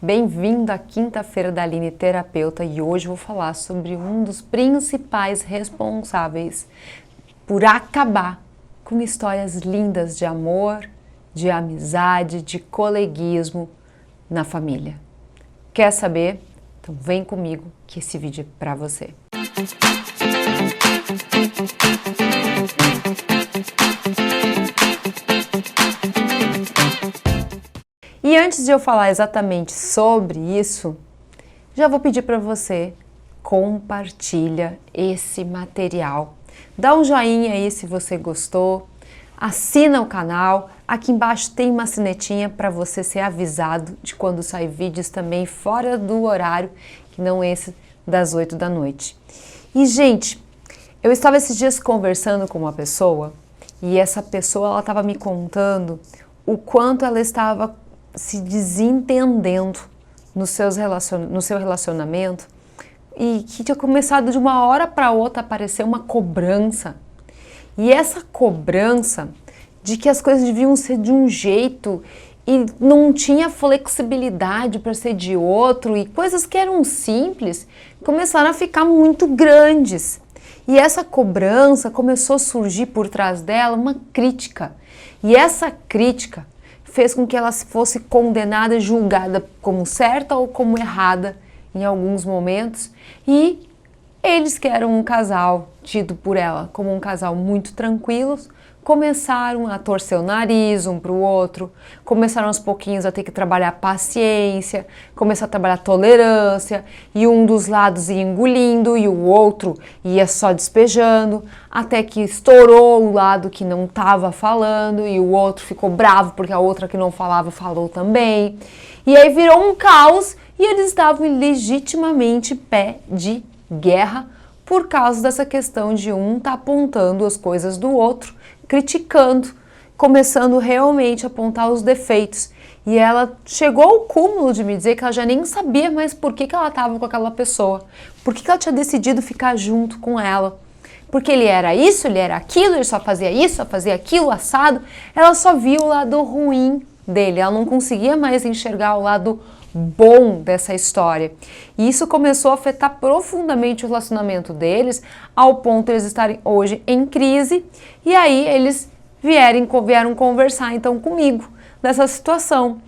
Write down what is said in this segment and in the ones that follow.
Bem-vindo à quinta-feira da Aline Terapeuta e hoje vou falar sobre um dos principais responsáveis por acabar com histórias lindas de amor, de amizade, de coleguismo na família. Quer saber? Então vem comigo que esse vídeo é para você. E antes de eu falar exatamente sobre isso, já vou pedir para você compartilha esse material. Dá um joinha aí se você gostou, assina o canal, aqui embaixo tem uma sinetinha para você ser avisado de quando sair vídeos também fora do horário, que não esse das 8 da noite. E gente, eu estava esses dias conversando com uma pessoa e essa pessoa ela estava me contando o quanto ela estava se desentendendo no seu relacionamento e que tinha começado de uma hora para outra a aparecer uma cobrança. E essa cobrança de que as coisas deviam ser de um jeito e não tinha flexibilidade para ser de outro e coisas que eram simples começaram a ficar muito grandes. E essa cobrança começou a surgir por trás dela uma crítica. E essa crítica fez com que ela fosse condenada e julgada como certa ou como errada em alguns momentos. E eles, que eram um casal tido por ela como um casal muito tranquilo, começaram a torcer o nariz um para o outro, começaram aos pouquinhos a ter que trabalhar paciência, começar a trabalhar tolerância, e um dos lados ia engolindo e o outro ia só despejando, até que estourou o lado que não estava falando e o outro ficou bravo porque a outra que não falava falou também. E aí virou um caos e eles estavam legitimamente pé de guerra por causa dessa questão de um estar apontando as coisas do outro, criticando, começando realmente a apontar os defeitos. E ela chegou ao cúmulo de me dizer que ela já nem sabia mais por que ela estava com aquela pessoa, por que ela tinha decidido ficar junto com ela. Porque ele era isso, ele era aquilo, ele só fazia isso, só fazia aquilo, assado. Ela só via o lado ruim dele, ela não conseguia mais enxergar o lado bom dessa história. E isso começou a afetar profundamente o relacionamento deles, ao ponto de eles estarem hoje em crise, e aí eles vieram conversar então comigo dessa situação.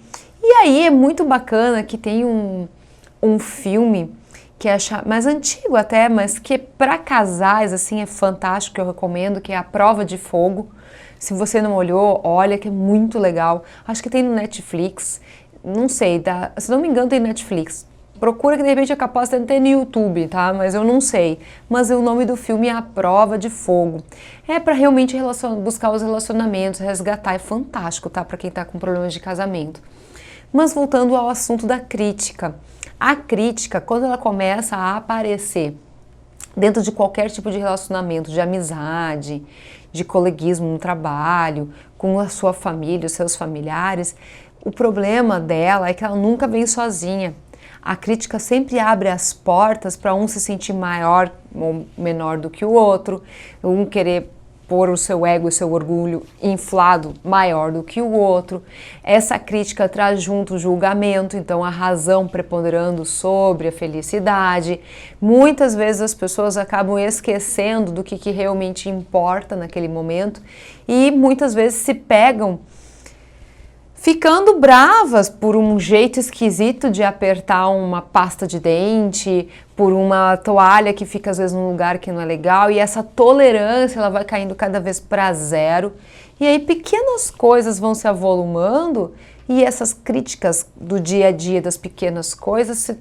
E aí é muito bacana que tem um filme que é mais antigo até, mas que para casais assim é fantástico, que eu recomendo, que é A Prova de Fogo. Se você não olhou, olha que é muito legal. Acho que tem no Netflix. Não sei, se não me engano tem Netflix. Procura que de repente é capaz de ter no YouTube, tá? Mas eu não sei. Mas o nome do filme é A Prova de Fogo. É para realmente buscar os relacionamentos, resgatar. É fantástico, tá? Para quem tá com problemas de casamento. Mas voltando ao assunto da crítica. A crítica, quando ela começa a aparecer dentro de qualquer tipo de relacionamento, de amizade, de coleguismo no trabalho, com a sua família, os seus familiares, o problema dela é que ela nunca vem sozinha. A crítica sempre abre as portas para um se sentir maior ou menor do que o outro, um querer pôr o seu ego e o seu orgulho inflado maior do que o outro. Essa crítica traz junto o julgamento, então a razão preponderando sobre a felicidade. Muitas vezes as pessoas acabam esquecendo do que realmente importa naquele momento e muitas vezes se pegam ficando bravas por um jeito esquisito de apertar uma pasta de dente, por uma toalha que fica às vezes num lugar que não é legal, e essa tolerância ela vai caindo cada vez para zero, e aí pequenas coisas vão se avolumando, e essas críticas do dia a dia das pequenas coisas,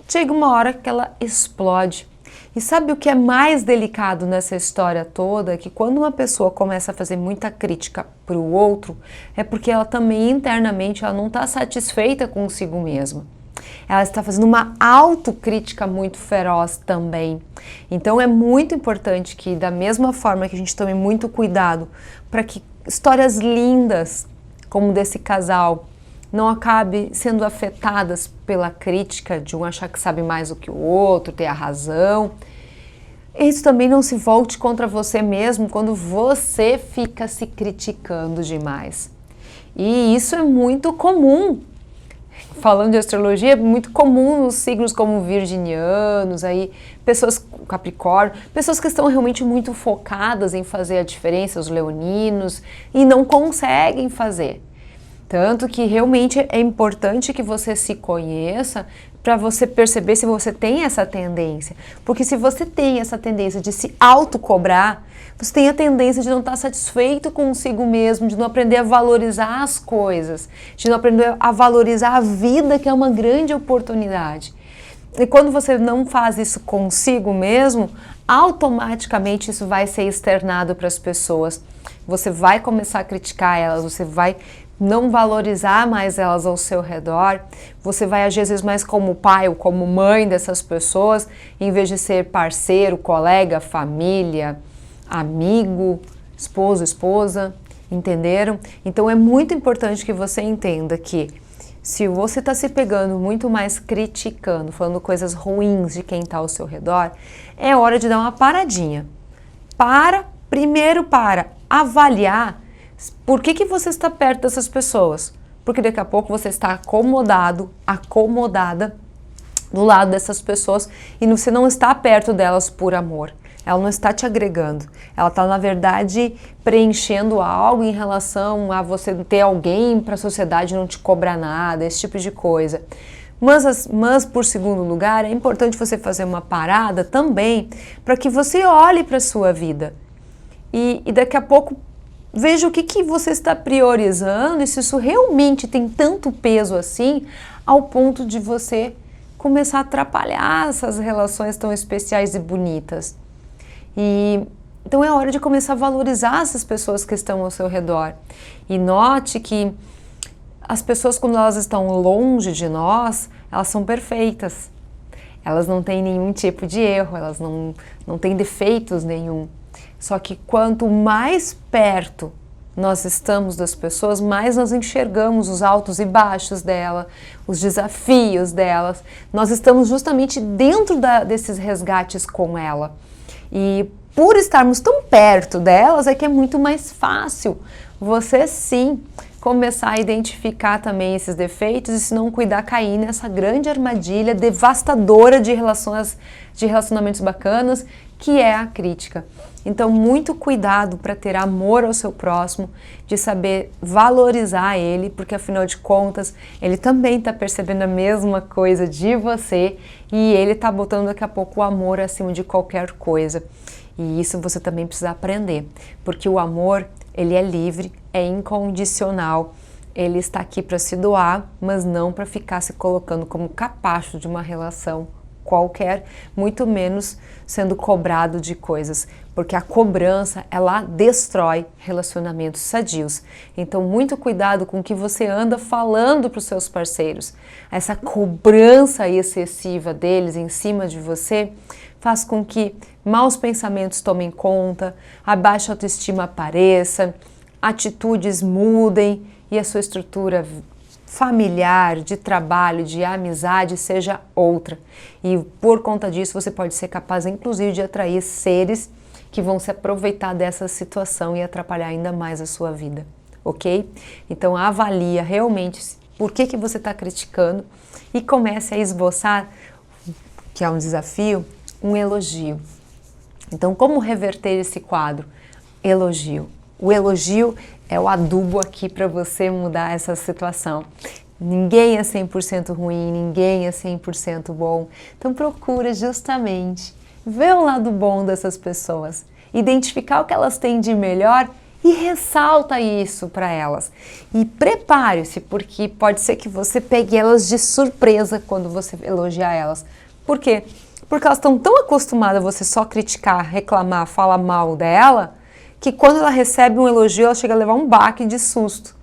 chega uma hora que ela explode. E sabe o que é mais delicado nessa história toda? É que quando uma pessoa começa a fazer muita crítica para o outro, é porque ela também internamente ela não está satisfeita consigo mesma. Ela está fazendo uma autocrítica muito feroz também. Então é muito importante que, da mesma forma que a gente tome muito cuidado para que histórias lindas como desse casal não acabe sendo afetadas pela crítica de um achar que sabe mais do que o outro, ter a razão. Isso também não se volte contra você mesmo quando você fica se criticando demais. E isso é muito comum. Falando de astrologia, é muito comum nos signos como virginianos, aí, pessoas Capricórnio, pessoas que estão realmente muito focadas em fazer a diferença, os leoninos, e não conseguem fazer. Tanto que realmente é importante que você se conheça para você perceber se você tem essa tendência. Porque se você tem essa tendência de se autocobrar, você tem a tendência de não estar satisfeito consigo mesmo, de não aprender a valorizar as coisas, de não aprender a valorizar a vida, que é uma grande oportunidade. E quando você não faz isso consigo mesmo, automaticamente isso vai ser externado para as pessoas. Você vai começar a criticar elas, você vai não valorizar mais elas ao seu redor, você vai agir às vezes mais como pai ou como mãe dessas pessoas, em vez de ser parceiro, colega, família, amigo, esposo, esposa, entenderam? Então é muito importante que você entenda que se você está se pegando muito mais criticando, falando coisas ruins de quem está ao seu redor, é hora de dar uma paradinha. Primeiro para avaliar por que você está perto dessas pessoas. Porque daqui a pouco você está acomodado, acomodada do lado dessas pessoas e você não está perto delas por amor. Ela não está te agregando. Ela está, na verdade, preenchendo algo em relação a você ter alguém para a sociedade não te cobrar nada, esse tipo de coisa. Mas, por segundo lugar, é importante você fazer uma parada também para que você olhe para a sua vida. E daqui a pouco veja o que você está priorizando e se isso realmente tem tanto peso assim, ao ponto de você começar a atrapalhar essas relações tão especiais e bonitas. Então é hora de começar a valorizar essas pessoas que estão ao seu redor. E note que as pessoas, quando elas estão longe de nós, elas são perfeitas. Elas não têm nenhum tipo de erro, elas não têm defeitos nenhum. Só que quanto mais perto nós estamos das pessoas, mais nós enxergamos os altos e baixos dela, os desafios delas. Nós estamos justamente dentro desses resgates com ela. E por estarmos tão perto delas, é que é muito mais fácil você sim começar a identificar também esses defeitos e, se não cuidar, cair nessa grande armadilha devastadora de relacionamentos bacanas, que é a crítica. Então, muito cuidado para ter amor ao seu próximo, de saber valorizar ele, porque afinal de contas, ele também está percebendo a mesma coisa de você e ele está botando daqui a pouco o amor acima de qualquer coisa. E isso você também precisa aprender, porque o amor, ele é livre, é incondicional, ele está aqui para se doar, mas não para ficar se colocando como capacho de uma relação qualquer, muito menos sendo cobrado de coisas, porque a cobrança, ela destrói relacionamentos sadios. Então, muito cuidado com o que você anda falando para os seus parceiros. Essa cobrança excessiva deles em cima de você faz com que maus pensamentos tomem conta, a baixa autoestima apareça, atitudes mudem e a sua estrutura familiar, de trabalho, de amizade seja outra. E por conta disso você pode ser capaz, inclusive, de atrair seres que vão se aproveitar dessa situação e atrapalhar ainda mais a sua vida, ok? Então avalia realmente por que você está criticando e comece a esboçar, que é um desafio, um elogio. Então, como reverter esse quadro? Elogio. O elogio é o adubo aqui para você mudar essa situação. Ninguém é 100% ruim, ninguém é 100% bom. Então procura justamente ver o lado bom dessas pessoas, identificar o que elas têm de melhor e ressalta isso para elas. E prepare-se, porque pode ser que você pegue elas de surpresa quando você elogiar elas. Por quê? Porque elas estão tão acostumadas a você só criticar, reclamar, falar mal dela, que quando ela recebe um elogio, ela chega a levar um baque de susto.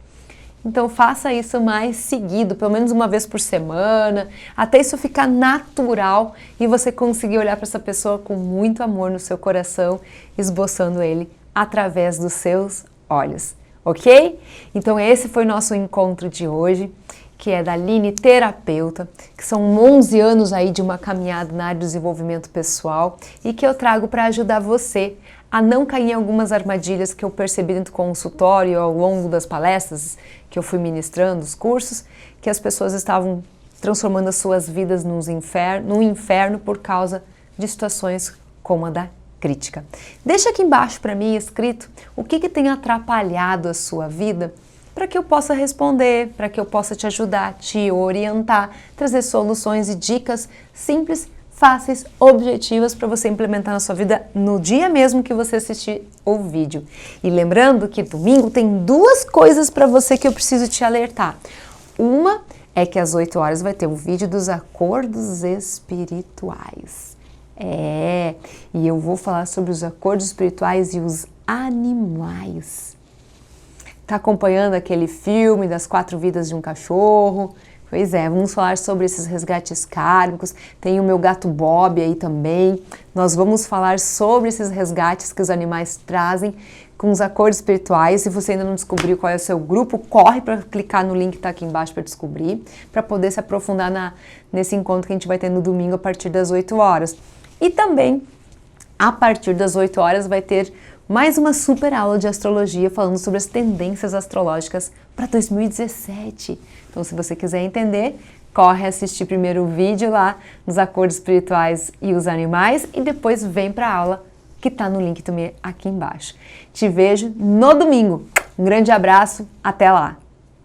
Então faça isso mais seguido, pelo menos uma vez por semana, até isso ficar natural e você conseguir olhar para essa pessoa com muito amor no seu coração, esboçando ele através dos seus olhos, ok? Então esse foi o nosso encontro de hoje, que é da Aline Terapeuta, que são 11 anos aí de uma caminhada na área do desenvolvimento pessoal e que eu trago para ajudar você a não cair em algumas armadilhas que eu percebi dentro do consultório ao longo das palestras que eu fui ministrando, os cursos, que as pessoas estavam transformando as suas vidas num inferno por causa de situações como a da crítica. Deixa aqui embaixo para mim escrito o que tem atrapalhado a sua vida para que eu possa responder, para que eu possa te ajudar, te orientar, trazer soluções e dicas simples, fáceis, objetivas para você implementar na sua vida no dia mesmo que você assistir o vídeo. E lembrando que domingo tem duas coisas para você que eu preciso te alertar. Uma é que às 8 horas vai ter um vídeo dos acordos espirituais. E eu vou falar sobre os acordos espirituais e os animais. Tá acompanhando aquele filme das 4 vidas de um cachorro? Pois é, vamos falar sobre esses resgates kármicos. Tem o meu gato Bob aí também. Nós vamos falar sobre esses resgates que os animais trazem com os acordos espirituais. Se você ainda não descobriu qual é o seu grupo, corre para clicar no link que está aqui embaixo para descobrir, para poder se aprofundar nesse encontro que a gente vai ter no domingo a partir das 8 horas. E também, a partir das 8 horas, vai ter mais uma super aula de astrologia falando sobre as tendências astrológicas para 2017. Então, se você quiser entender, corre assistir primeiro o vídeo lá nos acordos espirituais e os animais e depois vem para a aula que está no link também aqui embaixo. Te vejo no domingo. Um grande abraço, até lá!